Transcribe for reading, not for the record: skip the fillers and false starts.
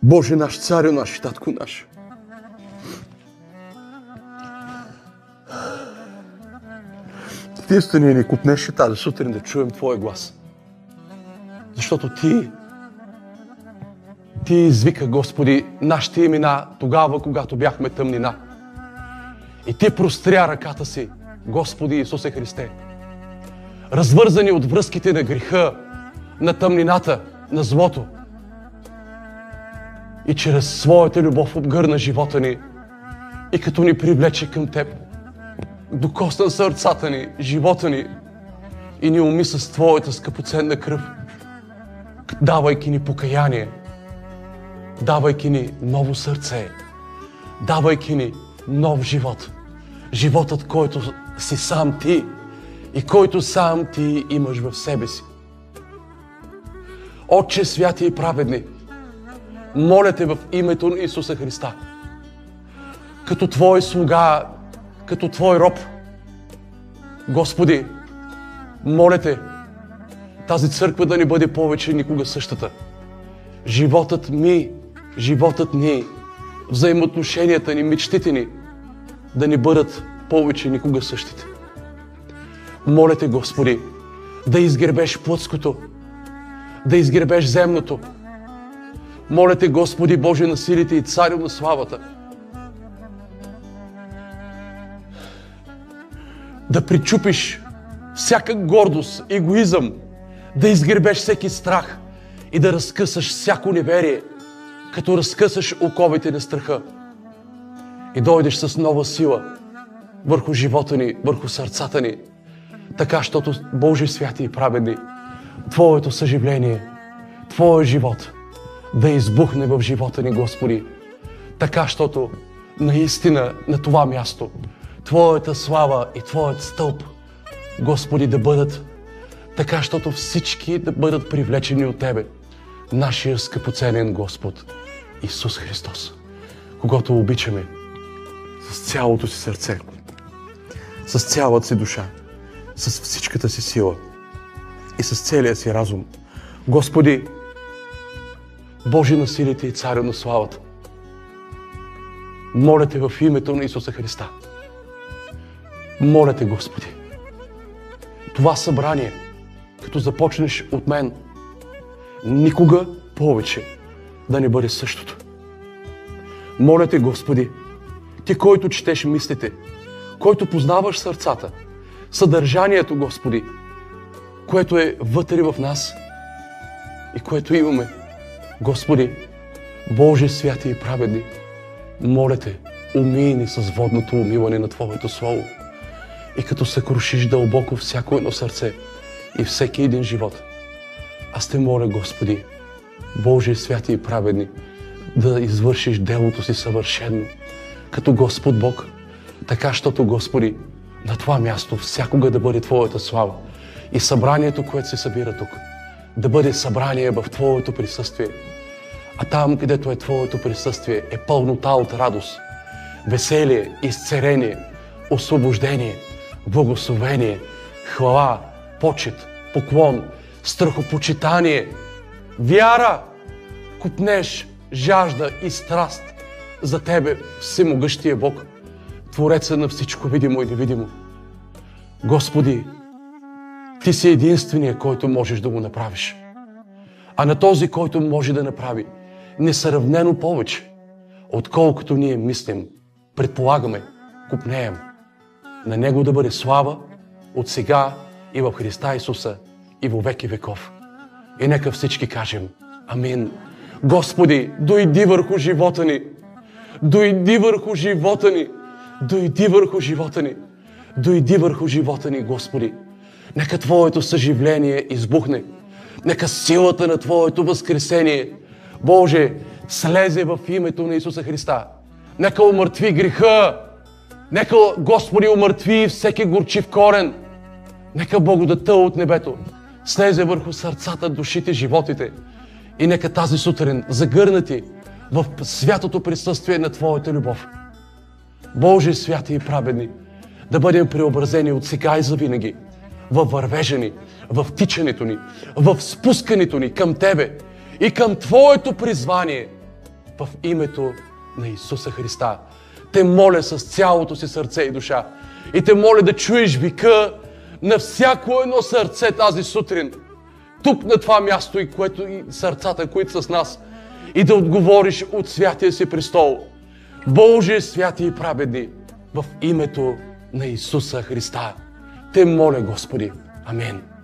Боже наш, Царю наш и Татко наш, Ти стани и ни купнеш тази сутрин да чуем Твоя глас. Защото Ти извика, Господи, нашите имена тогава, когато бяхме тъмнина. И Ти простря ръката си, Господи Исусе Христе. Развързани от връзките на греха, на тъмнината, на злото. И чрез своята любов обгърна живота ни и като ни привлече към Теб, докосна сърцата ни, живота ни и ни уми с Твоята скъпоценна кръв, давайки ни покаяние, давайки ни ново сърце, давайки ни нов живот. Животът, който си сам Ти и който сам Ти имаш в себе си. Отче святи и праведни, моля Те в името на Исуса Христа, като Твой слуга, като Твой роб, Господи, моля Те, тази църква да не бъде повече никога същата. Животът ми, животът ни, взаимоотношенията ни, мечтите ни да не бъдат повече никога същите. Моля Те, Господи, да изгребеш плътското, да изгребеш земното. Моля Те, Господи Боже на силите и Царю на славата, да причупиш всяка гордост, егоизъм, да изгребеш всеки страх и да разкъсаш всяко неверие, като разкъсаш оковите на страха и дойдеш с нова сила върху живота ни, върху сърцата ни, така, щото Боже святи и праведни, Твоето съживление, Твоя живот да избухне в живота ни, Господи, така, щото наистина на това място Твоята слава и Твоят стълб, Господи, да бъдат така, щото всички да бъдат привлечени от Тебе, нашия скъпоценен Господ Исус Христос, когато обичаме с цялото си сърце, с цялата си душа, с всичката си сила и с целия си разум. Господи, Боже на силите и Царю на славата, моля Те в името на Исуса Христа, моля Те, Господи, това събрание, като започнеш от мен, никога повече да не бъде същото. Моля Те, Господи, Ти, който четеш мислите, който познаваш сърцата, съдържанието, Господи, което е вътре в нас и което имаме, Господи, Боже святи и праведни, моля Те, умий ни с водното умиване на Твоето Слово и като съкрушиш дълбоко всяко едно сърце и всеки един живот, аз Те моля, Господи, Боже святи и праведни, да извършиш делото си съвършено, като Господ Бог, така, щото, Господи, на това място всякога да бъде Твоята слава и събранието, което се събира тук, да бъде събрание в Твоето присъствие. А там, където е Твоето присъствие, е пълнота от радост, веселие, изцерение, освобождение, благословение, хвала, почет, поклон, страхопочитание, вяра, купнеж, жажда и страст за Тебе, всемогъщия Бог, Твореца на всичко видимо и невидимо. Господи, Ти си единственият, който можеш да го направиш. А на този, който може да направи несравнено повече, отколкото ние мислим, предполагаме, купнеем. На Него да бъде слава от сега и в Христа Исуса и во веки веков. И нека всички кажем амин. Господи, дойди върху живота ни. Дойди върху живота ни. Дойди върху живота ни. Дойди върху живота ни, Господи. Нека Твоето съживление избухне. Нека силата на Твоето възкресение, Боже, слезе в името на Исуса Христа. Нека умъртви греха. Нека, Господи, умъртви всеки горчив корен. Нека благодата от небето слезе върху сърцата, душите, животите. И нека тази сутрин загърнати в святото присъствие на Твоята любов. Боже, святи и праведни, да бъдем преобразени от сега и завинаги във вървежа ни, в тичането ни, в спускането ни към Тебе и към Твоето призвание в името на Исуса Христа. Те моля с цялото си сърце и душа и те моля да чуеш вика на всяко едно сърце тази сутрин, тук на това място и сърцата, които са с нас, и да отговориш от святия си престол: Боже, святи и праведни, в името на Исуса Христа. Те моля, Господи. Амин.